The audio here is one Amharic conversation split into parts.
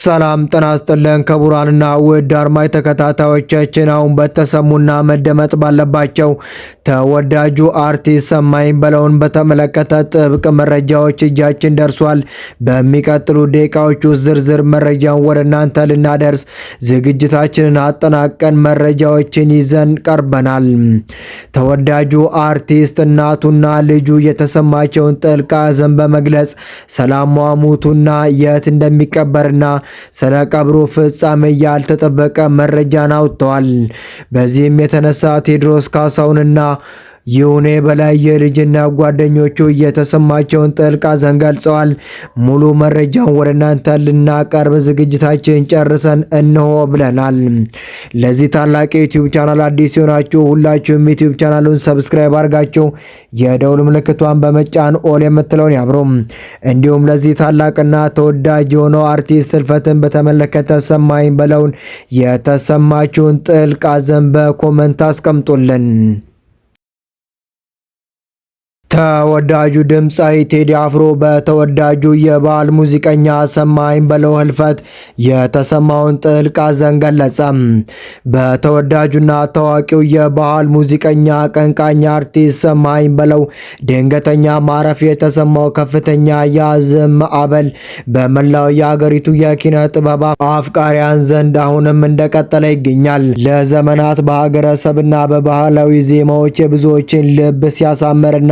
ሰላም ጤና ይስጥልን ክቡራንና ውድ አድማጭ ተከታታዮቻችን፣ አሁን በተሰሙና መደመጥ ባለባቸው ተወዳጁ አርቲስት ሰማኝ በለውን በተመለከተ ጥብቅ መረጃዎች እጃችን ደርሷል። በሚቀጥሉ ደቂቃዎች ውስጥ ዝርዝር መረጃውን ወደ እናንተ ልናደርስ ዝግጅታችንን አጠናቀን መረጃዎችን ይዘን ቀርበናል። ተወዳጁ አርቲስት እናቱና ልጁ የተሰማቸውን ጥልቅ ሐዘን በመግለጽ ሰላሟ ሙቱና የት እንደሚቀበርና ስለ ቀብሩ ፍጻሜ ያልተጠበቀ መረጃን አውጥተዋል። በዚህም የተነሳ ቴዎድሮስ ካሳሁንና ይሁኔ በላይ የልጅና ጓደኞቹ የተሰማቸውን ጥልቅ ሐዘን ገልጸዋል። ሙሉ መረጃውን ወደ እናንተ ልናቀርብ ዝግጅታችን ጨርሰን እንሆ ብለናል። ለዚህ ታላቅ የዩቲዩብ ቻናል አዲስ የሆናችሁ ሁላችሁም ዩቲዩብ ቻናሉን ሰብስክራይብ አድርጋችሁ የደውል ምልክቷን በመጫን ኦል የምትለውን ያብሩ። እንዲሁም ለዚህ ታላቅና ተወዳጅ የሆነው አርቲስት ህልፈትን በተመለከተ ሰማኝ በለውን የተሰማችሁን ጥልቅ ሐዘን በኮመንት አስቀምጡልን። ተወዳጁ ድምፃዊ ቴዲ አፍሮ በተወዳጁ የባህል ሙዚቀኛ ሰማኝ በለው ህልፈት የተሰማውን ጥልቅ ሐዘን ገለጸ። በተወዳጁና ታዋቂው የባህል ሙዚቀኛ አቀንቃኝ አርቲስት ሰማኝ በለው ድንገተኛ ማረፍ የተሰማው ከፍተኛ የሐዘን ማዕበል በመላው የሀገሪቱ የኪነ ጥበብ አፍቃሪያን ዘንድ አሁንም እንደቀጠለ ይገኛል። ለዘመናት በሀገረሰብና በባህላዊ ዜማዎች የብዙዎችን ልብ ሲያሳምርና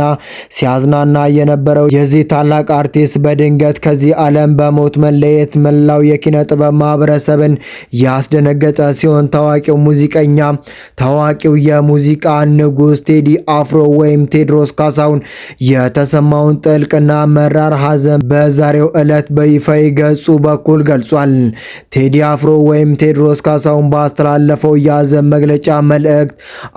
ሲያዝናና የነበረው የዚህ ታላቅ አርቲስት በድንገት ከዚህ ዓለም በሞት መለየት መላው የኪነ ጥበብ ማህበረሰብን ያስደነገጠ ሲሆን ታዋቂው ሙዚቀኛ ታዋቂው የሙዚቃ ንጉስ ቴዲ አፍሮ ወይም ቴዎድሮስ ካሳሁን የተሰማውን ጥልቅና መራር ሐዘን በዛሬው ዕለት በይፋዊ ገጹ በኩል ገልጿል። ቴዲ አፍሮ ወይም ቴዎድሮስ ካሳሁን ባስተላለፈው የሐዘን መግለጫ መልእክት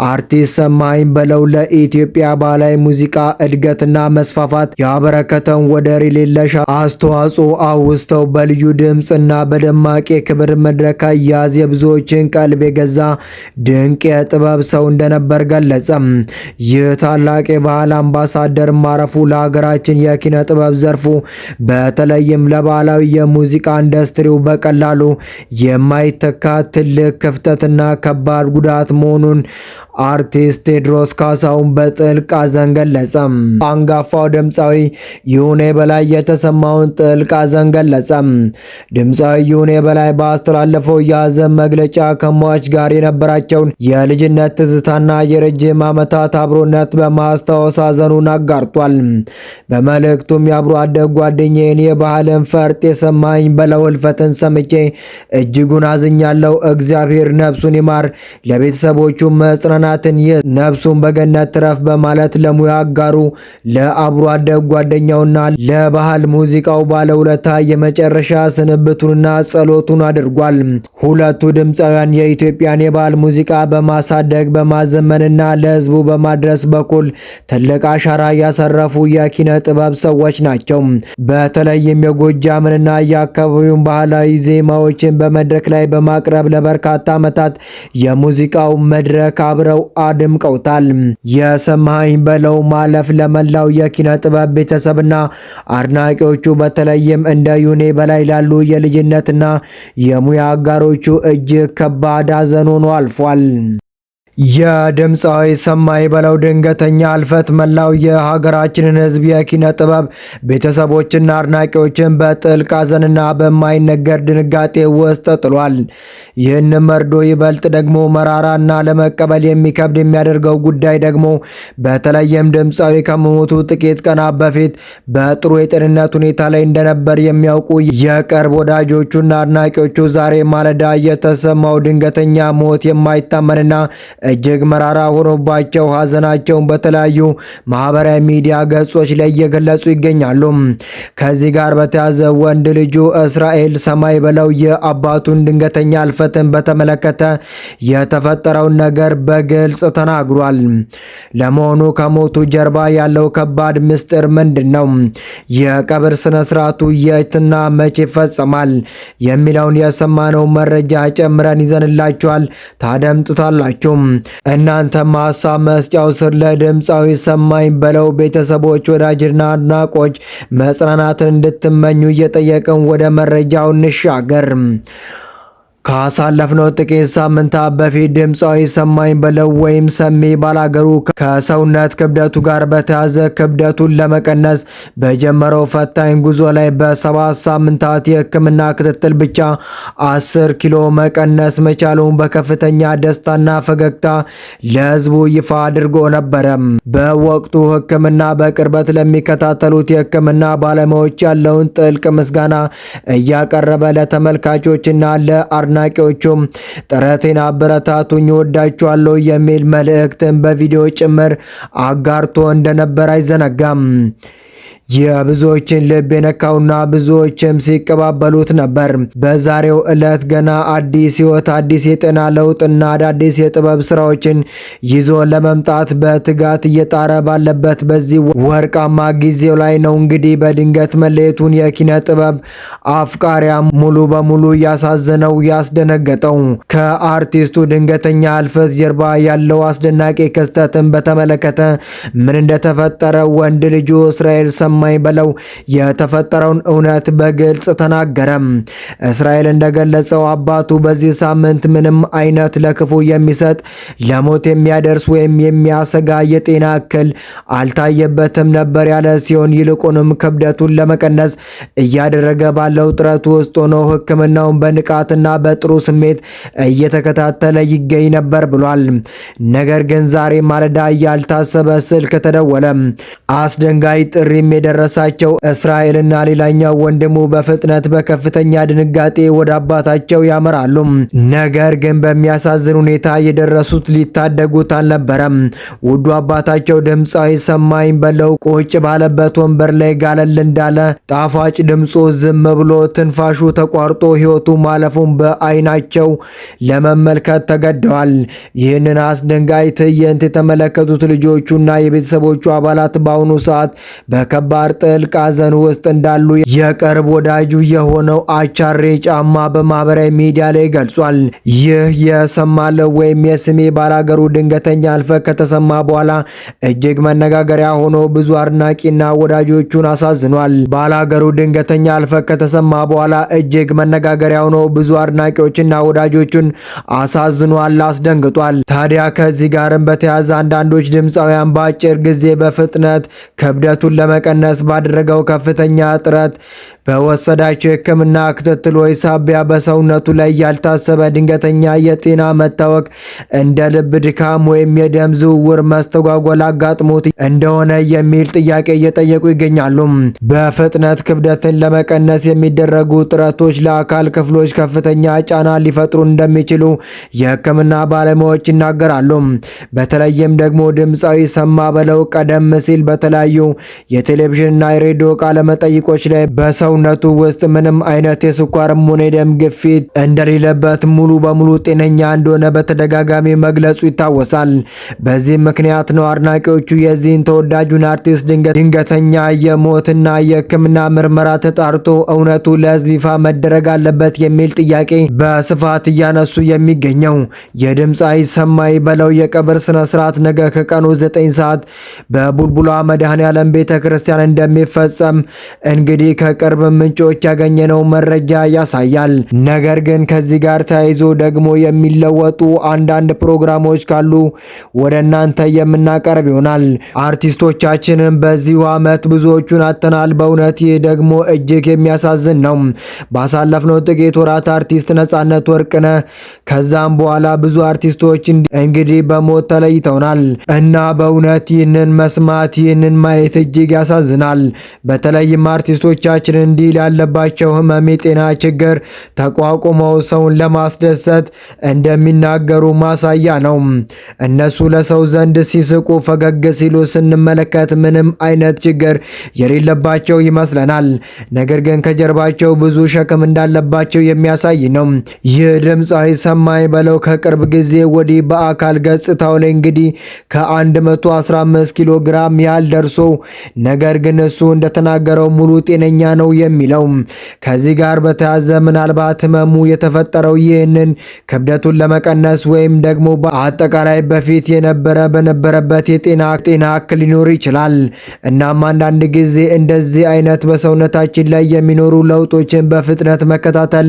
አርቲስት ሰማኝ በለው ለኢትዮጵያ ባህላዊ ሙዚቃ እድገትና መስፋፋት ያበረከተውን ወደር የሌለሽ አስተዋጽኦ አውስተው በልዩ ድምፅና በደማቅ የክብር መድረክ አያያዝ የብዙዎችን ቀልብ የገዛ ድንቅ የጥበብ ሰው እንደነበር ገለጸ። ይህ ታላቅ የባህል አምባሳደር ማረፉ ለሀገራችን የኪነ ጥበብ ዘርፉ በተለይም ለባህላዊ የሙዚቃ ኢንዱስትሪው በቀላሉ የማይተካ ትልቅ ክፍተትና ከባድ ጉዳት መሆኑን አርቲስት ቴዎድሮስ ካሳሁን በጥልቅ ሐዘን ገለጸ። አንጋፋው ድምፃዊ ይሁኔ በላይ የተሰማውን ጥልቅ ሐዘን ገለጸ። ድምፃዊ ይሁኔ በላይ ባስተላለፈው የሐዘን መግለጫ ከሟች ጋር የነበራቸውን የልጅነት ትዝታና የረጅም ዓመታት አብሮነት በማስታወስ ሐዘኑን አጋርቷል። በመልእክቱም የአብሮ አደግ ጓደኛዬን የባህልን ፈርጥ የሰማኝ በለው ህልፈትን ሰምቼ እጅጉን አዝኛለሁ። እግዚአብሔር ነፍሱን ይማር፣ ለቤተሰቦቹ መጽናናትን ነፍሱን በገነት ትረፍ በማለት ለሙያ አጋሩ ለአብሮ አደግ ጓደኛውና ለባህል ሙዚቃው ባለውለታ የመጨረሻ ስንብቱንና ጸሎቱን አድርጓል። ሁለቱ ድምፃውያን የኢትዮጵያን የባህል ሙዚቃ በማሳደግ በማዘመንና ለህዝቡ በማድረስ በኩል ትልቅ አሻራ ያሰረፉ የኪነ ጥበብ ሰዎች ናቸው። በተለይም የጎጃምንና የአካባቢውን ባህላዊ ዜማዎችን በመድረክ ላይ በማቅረብ ለበርካታ ዓመታት የሙዚቃው መድረክ አብረው አድምቀውታል። የሰማኝ በለው ማለፍ ለመላው የኪነ ጥበብ ቤተሰብና አድናቂዎቹ በተለይም እንደ ይሁኔ በላይ ላሉ የልጅነትና የሙያ አጋሮቹ እጅግ ከባድ ሐዘን ሆኖ አልፏል። የድምፃዊ ሰማኝ በለው ድንገተኛ ህልፈት መላው የሀገራችንን ህዝብ የኪነ ጥበብ ቤተሰቦችና አድናቂዎችን በጥልቅ ሐዘንና በማይነገር ድንጋጤ ውስጥ ጥሏል። ይህን መርዶ ይበልጥ ደግሞ መራራና ለመቀበል የሚከብድ የሚያደርገው ጉዳይ ደግሞ በተለይም ድምፃዊ ከመሞቱ ጥቂት ቀናት በፊት በጥሩ የጤንነት ሁኔታ ላይ እንደነበር የሚያውቁ የቅርብ ወዳጆቹና አድናቂዎቹ ዛሬ ማለዳ የተሰማው ድንገተኛ ሞት የማይታመንና እጅግ መራራ ሆኖባቸው ሐዘናቸውን በተለያዩ ማህበራዊ ሚዲያ ገጾች ላይ እየገለጹ ይገኛሉ። ከዚህ ጋር በተያያዘ ወንድ ልጁ እስራኤል ሰማይ በለው የአባቱን ድንገተኛ ህልፈት ህልፈትን በተመለከተ የተፈጠረውን ነገር በግልጽ ተናግሯል። ለመሆኑ ከሞቱ ጀርባ ያለው ከባድ ምስጢር ምንድን ነው? የቀብር ስነ ስርዓቱ የትና መቼ ይፈጸማል? የሚለውን የሰማነው መረጃ ጨምረን ይዘንላችኋል፣ ታደምጡታላችሁ። እናንተም ሀሳብ መስጫው ስር ለድምፃዊ ሰማኝ በለው ቤተሰቦች፣ ወዳጅና አድናቆች መጽናናትን እንድትመኙ እየጠየቅን ወደ መረጃው እንሻገር። ካሳለፍነው ጥቂት ሳምንታት በፊት ድምፃዊ ሰማኝ በለው ወይም ሰሜ ባላገሩ ከሰውነት ክብደቱ ጋር በተያያዘ ክብደቱን ለመቀነስ በጀመረው ፈታኝ ጉዞ ላይ በ7 ሳምንታት የሕክምና ክትትል ብቻ 10 ኪሎ መቀነስ መቻሉን በከፍተኛ ደስታና ፈገግታ ለሕዝቡ ይፋ አድርጎ ነበረ። በወቅቱ ሕክምና በቅርበት ለሚከታተሉት የሕክምና ባለሙያዎች ያለውን ጥልቅ ምስጋና እያቀረበ ለተመልካቾችና ለአድናቂዎቹም ጥረቴን አበረታቱኝ፣ ወዳችኋለሁ የሚል መልእክትን በቪዲዮ ጭምር አጋርቶ እንደነበር አይዘነጋም። የብዙዎችን ልብ የነካውና ብዙዎችም ሲቀባበሉት ነበር። በዛሬው ዕለት ገና አዲስ ህይወት፣ አዲስ የጤና ለውጥና አዳዲስ የጥበብ ስራዎችን ይዞ ለመምጣት በትጋት እየጣረ ባለበት በዚህ ወርቃማ ጊዜው ላይ ነው እንግዲህ በድንገት መለየቱን የኪነ ጥበብ አፍቃሪያም ሙሉ በሙሉ ያሳዘነው ያስደነገጠው። ከአርቲስቱ ድንገተኛ ህልፈት ጀርባ ያለው አስደናቂ ክስተትን በተመለከተ ምን እንደተፈጠረ ወንድ ልጁ እስራኤል ሰማኝ በለው የተፈጠረውን እውነት በግልጽ ተናገረ። እስራኤል እንደገለጸው አባቱ በዚህ ሳምንት ምንም አይነት ለክፉ የሚሰጥ ለሞት የሚያደርስ ወይም የሚያሰጋ የጤና እክል አልታየበትም ነበር ያለ ሲሆን ይልቁንም ክብደቱን ለመቀነስ እያደረገ ባለው ጥረት ውስጥ ሆኖ ሕክምናውን በንቃትና በጥሩ ስሜት እየተከታተለ ይገኝ ነበር ብሏል። ነገር ግን ዛሬ ማለዳ ያልታሰበ ስልክ ተደወለ። አስደንጋጭ ጥሪም የደረሳቸው እስራኤልና ሌላኛው ወንድሙ በፍጥነት በከፍተኛ ድንጋጤ ወደ አባታቸው ያመራሉ። ነገር ግን በሚያሳዝን ሁኔታ የደረሱት ሊታደጉት አልነበረም። ውዱ አባታቸው ድምፃዊ ሰማኝ በለው ቁጭ ባለበት ወንበር ላይ ጋለል እንዳለ ጣፋጭ ድምፁ ዝም ብሎ ትንፋሹ ተቋርጦ ሕይወቱ ማለፉን በአይናቸው ለመመልከት ተገደዋል። ይህንን አስደንጋጭ ትዕይንት የተመለከቱት ልጆቹና የቤተሰቦቹ አባላት በአሁኑ ሰዓት በከባድ ጥልቅ ሐዘን ውስጥ እንዳሉ የቅርብ ወዳጁ የሆነው አቻሬ ጫማ በማህበራዊ ሚዲያ ላይ ገልጿል። ይህ የሰማለው ወይም የስሜ ባላገሩ ድንገተኛ ህልፈት ከተሰማ በኋላ እጅግ መነጋገሪያ ሆኖ ብዙ አድናቂና ወዳጆቹን አሳዝኗል። ባላገሩ ድንገተኛ ህልፈት ከተሰማ በኋላ እጅግ መነጋገሪያ ሆኖ ብዙ አድናቂዎችና ወዳጆቹን አሳዝኗል፣ አስደንግጧል። ታዲያ ከዚህ ጋርም በተያያዘ አንዳንዶች ድምፃውያን በአጭር ጊዜ በፍጥነት ክብደቱን ለመቀነስ ባደረገው ከፍተኛ ጥረት በወሰዳቸው የሕክምና ክትትሎች ሳቢያ በሰውነቱ ላይ ያልታሰበ ድንገተኛ የጤና መታወክ እንደ ልብ ድካም ወይም የደም ዝውውር መስተጓጎል አጋጥሞት እንደሆነ የሚል ጥያቄ እየጠየቁ ይገኛሉ። በፍጥነት ክብደትን ለመቀነስ የሚደረጉ ጥረቶች ለአካል ክፍሎች ከፍተኛ ጫና ሊፈጥሩ እንደሚችሉ የሕክምና ባለሙያዎች ይናገራሉ። በተለይም ደግሞ ድምፃዊ ሰማ በለው ቀደም ሲል በተለያዩ የቴሌቪዥንና የሬዲዮ ቃለመጠይቆች ላይ በሰውነቱ ውስጥ ምንም አይነት የስኳርም ሆነ የደም ግፊት እንደሌለበት ሙሉ በሙሉ ጤነኛ እንደሆነ በተደጋጋሚ መግለጹ ይታወሳል። በዚህ ምክንያት ነው አድናቂዎቹ የዚህን ተወዳጁን አርቲስት ድንገተኛ የሞትና የሕክምና ምርመራ ተጣርቶ እውነቱ ለሕዝብ ይፋ መደረግ አለበት የሚል ጥያቄ በስፋት እያነሱ የሚገኘው። የድምፃዊ ሰማኝ በለው የቀብር ስነ ስርዓት ነገ ከቀኑ 9 ሰዓት በቡልቡላ መድኃኔዓለም ቤተ ክርስቲያን እንደሚፈጸም እንግዲህ ከቅርብ ምንጮች ያገኘነው መረጃ ያሳያል። ነገር ግን ከዚህ ጋር ተያይዞ ደግሞ የሚለወጡ አንዳንድ ፕሮግራሞች ካሉ ወደ እናንተ የምናቀርብ ይሆናል። አርቲስቶቻችንን በዚሁ ዓመት ብዙዎቹን አጥተናል። በእውነት ይህ ደግሞ እጅግ የሚያሳዝን ነው። ባሳለፍነው ጥቂት ወራት አርቲስት ነጻነት ወርቅነህ ከዛም በኋላ ብዙ አርቲስቶች እንግዲህ በሞት ተለይተውናል እና በእውነት ይህንን መስማት ይህንን ማየት እጅግ ያሳዝናል። በተለይም አርቲስቶቻችንን እንዲህ ላለባቸው ህመም፣ የጤና ችግር ተቋቁመው ሰውን ለማስደሰት እንደሚናገሩ ማሳያ ነው። እነሱ ለሰው ዘንድ ሲስቁ ፈገግ ሲሉ ስንመለከት ምንም አይነት ችግር የሌለባቸው ይመስለናል። ነገር ግን ከጀርባቸው ብዙ ሸክም እንዳለባቸው የሚያሳይ ነው። ይህ ድምፃዊ ሰማኝ በለው ከቅርብ ጊዜ ወዲህ በአካል ገጽታው ላይ እንግዲህ ከ115 ኪሎ ግራም ያህል ደርሶ ነገር ግን እሱ እንደተናገረው ሙሉ ጤነኛ ነው የሚለው። ከዚህ ጋር በተያያዘ ምናልባት ህመሙ የተፈጠረው ይህንን ክብደቱን ለመቀነስ ወይም ደግሞ በአጠቃላይ በፊት በነበረበት የጤና እክል ሊኖር ይችላል። እናም አንዳንድ ጊዜ እንደዚህ አይነት በሰውነታችን ላይ የሚኖሩ ለውጦችን በፍጥነት መከታተል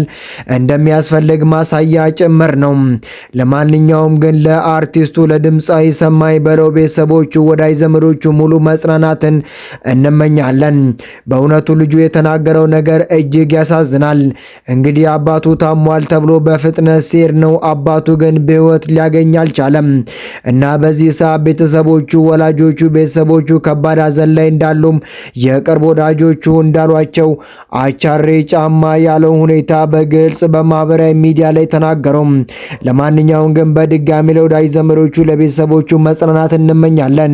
እንደሚያስፈልግ ማሳያ ጭምር ነው። ለማንኛውም ግን ለአርቲስቱ ለድምፃዊ ሰማኝ በለው ቤተሰቦቹ፣ ወዳጅ ዘመዶቹ ሙሉ መጽናናትን እንመኛለን። በእውነቱ ልጁ የተናገረው ነገር እጅግ ያሳዝናል። እንግዲህ አባቱ ታሟል ተብሎ በፍጥነት ሲር ነው። አባቱ ግን በህይወት ሊያገኝ አልቻለም እና በዚህ ሰዓት ቤተሰቦቹ፣ ወላጆቹ፣ ቤተሰቦቹ ከባድ ሐዘን ላይ እንዳሉም የቅርብ ወዳጆቹ እንዳሏቸው አቻሬ ጫማ ያለው ሁኔታ በግልጽ በማህበራዊ ሚዲያ ላይ ተናገረው። ለማንኛውም ግን በድጋሚ ለወዳጅ ዘመዶቹ፣ ለቤተሰቦቹ መጽናናት እንመኛለን።